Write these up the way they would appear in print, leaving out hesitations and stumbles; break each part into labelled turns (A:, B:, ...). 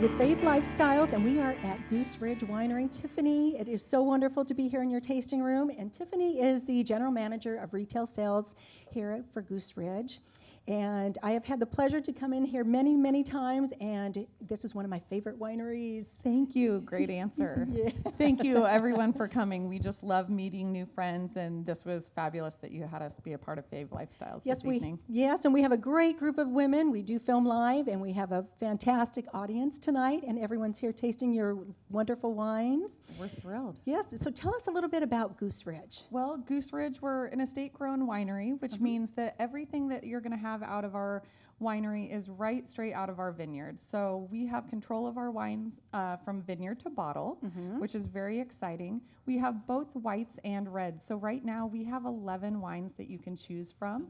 A: with Fave Lifestyles, and we are at Goose Ridge Winery. Tiffany, it is so wonderful to be here in your tasting room, and Tiffany is the general manager of retail sales here for Goose Ridge. And I have had the pleasure to come in here many, many times, and this is one of my favorite wineries.
B: Thank you. Great answer.
A: Yes.
B: Thank you, everyone, for coming. We just love meeting new friends, and this was fabulous that you had us be a part of Fave Lifestyles this evening.
A: Yes, and we have a great group of women. We do film live, and we have a fantastic audience tonight, and everyone's here tasting your wonderful wines.
B: We're thrilled.
A: Yes, so tell us a little bit about Goose Ridge.
B: Well, Goose Ridge, we're an estate-grown winery, which means that everything that you're going to have out of our winery is right straight out of our vineyard. So we have control of our wines from vineyard to bottle, which is very exciting. We have both whites and reds. So right now we have 11 wines that you can choose from.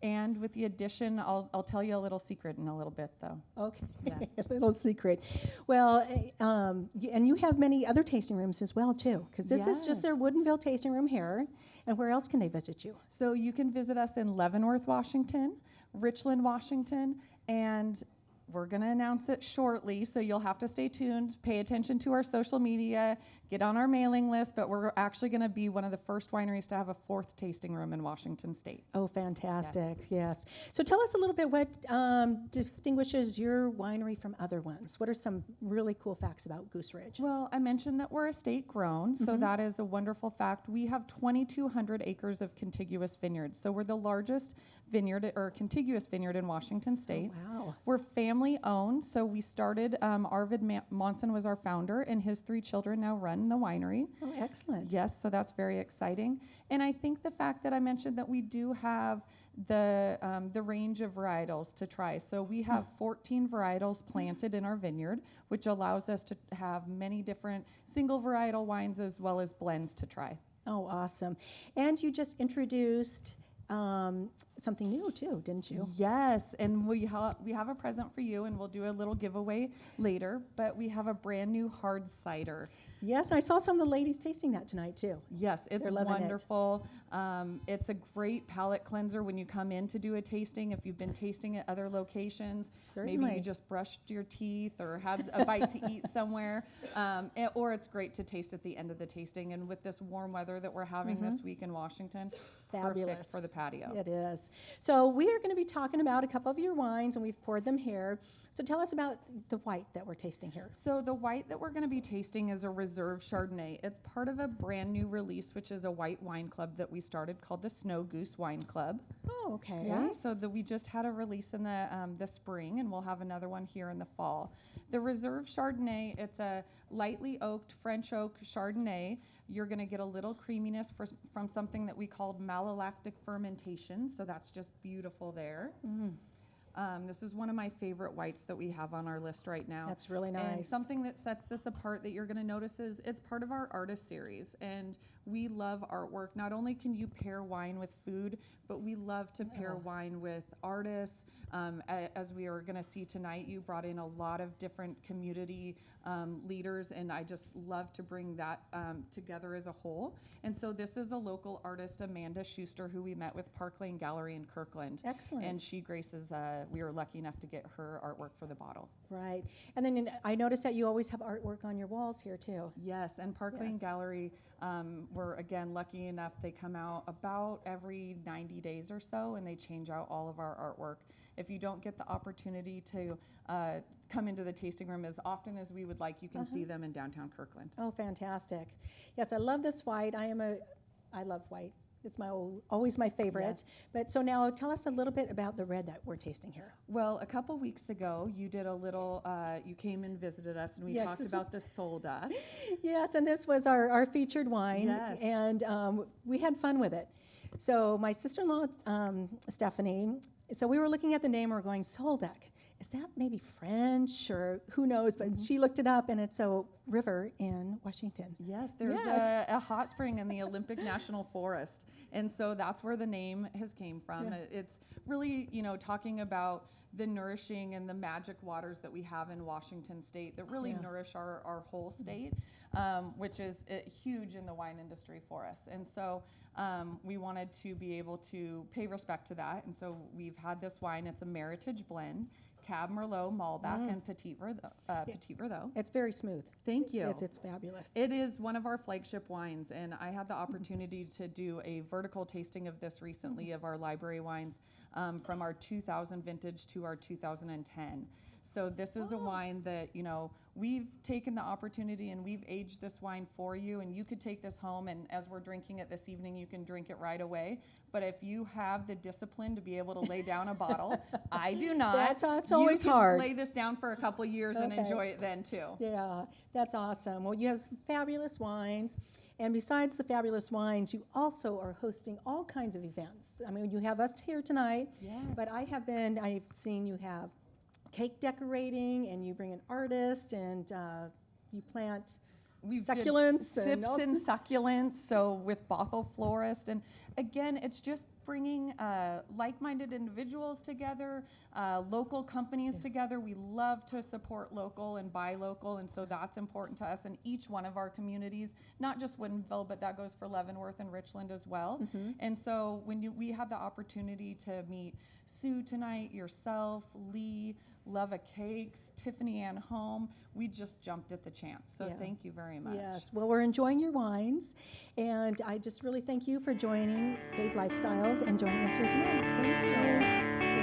B: And with the addition, I'll tell you a little secret in a little bit, though.
A: Okay,
B: Yeah.
A: a little secret. Well, and you have many other tasting rooms as well, too, because this is just their Woodinville tasting room here. And where else can they visit you?
B: So you can visit us in Leavenworth, Washington, Richland, Washington, and we're going to announce it shortly, so you'll have to stay tuned, pay attention to our social media, get on our mailing list, but we're actually going to be one of the first wineries to have a 4th tasting room in Washington State.
A: Oh, fantastic, yes. So tell us a little bit what distinguishes your winery from other ones. What are some really cool facts about Goose Ridge?
B: Well, I mentioned that we're estate grown, so that is a wonderful fact. We have 2,200 acres of contiguous vineyards, so we're the largest vineyard or contiguous vineyard in Washington State.
A: Oh, wow.
B: We're family owned, so we started, Arvid Monson was our founder, and his 3 children now run the winery.
A: Oh, excellent.
B: Yes, so that's very exciting. And I think the fact that I mentioned that we do have the range of varietals to try. So we have 14 varietals planted in our vineyard, which allows us to have many different single varietal wines as well as blends to try.
A: Oh, awesome. And you just introduced something new too, didn't you?
B: Yes, and we have a present for you, and we'll do a little giveaway later, but we have a brand new hard cider.
A: Yes, and I saw some of the ladies tasting that tonight too.
B: Yes, it's
A: They're loving it.
B: wonderful. It's a great palate cleanser when you come in to do a tasting. If you've been tasting at other locations, maybe
A: Certainly.
B: you just brushed your teeth or had a bite to eat somewhere, or it's great to taste at the end of the tasting. And with this warm weather that we're having this week in Washington, it's
A: Fabulous.
B: perfect for the patio.
A: It is. So we are going to be talking about a couple of your wines, and we've poured them here. So tell us about the white that we're tasting here.
B: So the white that we're going to be tasting is a Reserve Chardonnay. It's part of a brand new release, which is a white wine club that we started called the Snow Goose Wine Club.
A: Oh, okay.
B: Yeah, so we just had a release in the spring, and we'll have another one here in the fall. The Reserve Chardonnay, it's a lightly oaked French oak Chardonnay. You're going to get a little creaminess from something that we called malolactic fermentation, so that's just beautiful there. This is one of my favorite whites that we have on our list right now.
A: That's really nice.
B: And something that sets this apart that you're going to notice is it's part of our artist series, and we love artwork. Not only can you pair wine with food, but we love to pair wine with artists. As we are going to see tonight, you brought in a lot of different community leaders, and I just love to bring that together as a whole. And so this is a local artist, Amanda Schuster, who we met with Park Lane Gallery in Kirkland.
A: Excellent.
B: And she graces, we were lucky enough to get her artwork for the bottle.
A: Right. And then I noticed that you always have artwork on your walls here too.
B: Yes, and Park Lane Gallery, we're again lucky enough, they come out about every 90 days or so, and they change out all of our artwork. If you don't get the opportunity to come into the tasting room as often as we would like, you can see them in downtown Kirkland.
A: Oh, fantastic. Yes, I love this white. I love white. It's always my favorite.
B: Yes.
A: But so now tell us a little bit about the red that we're tasting here.
B: Well, a couple weeks ago, you did a little, you came and visited us, and we
A: Yes,
B: talked about the Solda.
A: Yes, and this was our featured wine,
B: Yes.
A: and we had fun with it. So my sister-in-law, Stephanie, so we were looking at the name and we're going, Soldeck. Is that maybe French or who knows? But she looked it up, and it's a river in Washington.
B: Yes, there's
A: Yes.
B: a hot spring in the Olympic National Forest, and so that's where the name has came from.
A: Yeah.
B: It's really, talking about the nourishing and the magic waters that we have in Washington State that really nourish our whole state, which is huge in the wine industry for us. And so we wanted to be able to pay respect to that, and so we've had this wine. It's a Meritage blend. Cab Merlot, Malbec, and Petit Verdot.
A: It's very smooth.
B: Thank you.
A: It's fabulous.
B: It is one of our flagship wines, and I had the opportunity to do a vertical tasting of this recently of our library wines from our 2000 vintage to our 2010. So this is a wine that, you know, we've taken the opportunity and we've aged this wine for you, and you could take this home, and as we're drinking it this evening, you can drink it right away. But if you have the discipline to be able to lay down a bottle, I do not.
A: It's always
B: you can
A: hard.
B: lay this down for a couple years and
A: Okay.
B: enjoy it then too.
A: Yeah, that's awesome. Well, you have some fabulous wines. And besides the fabulous wines, you also are hosting all kinds of events. I mean, you have us here tonight,
B: Yes.
A: but I've seen you have cake decorating, and you bring an artist, and you plant
B: We've
A: succulents
B: did
A: and
B: sips and succulents, so with Bothell Florist. And again, it's just bringing like-minded individuals together, local companies together. We love to support local and buy local, and so that's important to us in each one of our communities, not just Woodinville, but that goes for Leavenworth and Richland as well. And so when we had the opportunity to meet Sue tonight, yourself, Lee, Love a Cakes, Tiffany Ann Home, we just jumped at the chance. So
A: Yeah.
B: thank you very much.
A: Yes, well, we're enjoying your wines, and I just really thank you for joining Fave Lifestyles and joining us here tonight.
B: Thank you.
A: Yes.